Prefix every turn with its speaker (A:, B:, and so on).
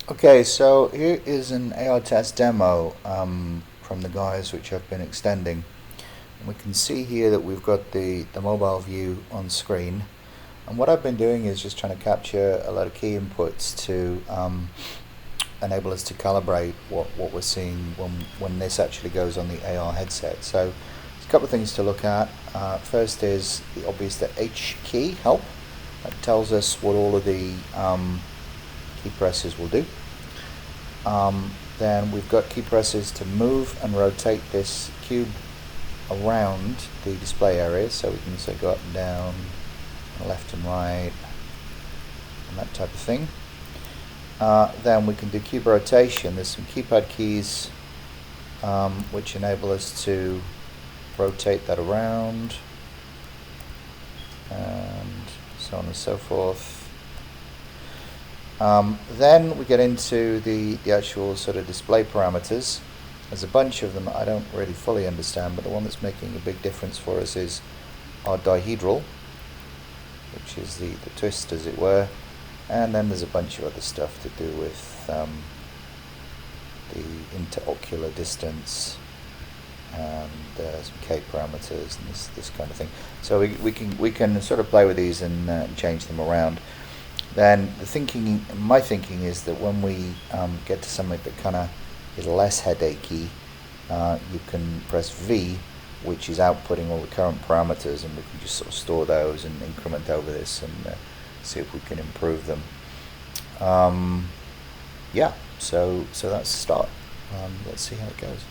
A: Okay, so here is an AR test demo from the guys which I've been extending. And we can see here that we've got the mobile view on screen. And what I've been doing is just trying to capture a lot of key inputs to enable us to calibrate what we're seeing when this actually goes on the AR headset. So there's a couple of things to look at. First is the obvious, the H key help. That tells us what all of the key presses will do. Then we've got key presses to move and rotate this cube around the display area, so we can say go up and down, left and right, and that type of thing. Then we can do cube rotation. There's some keypad keys which enable us to rotate that around, and so on and so forth. Then we get into the actual sort of display parameters. There's a bunch of them that I don't really fully understand, but the one that's making a big difference for us is our dihedral, which is the twist, as it were. And then there's a bunch of other stuff to do with the interocular distance and some K parameters and this kind of thing. So we can sort of play with these and change them around. Then my thinking is that when we get to something that kind of is less headachy, you can press V, which is outputting all the current parameters, and we can just sort of store those and increment over this and see if we can improve them. Yeah, so that's the start. Let's see how it goes.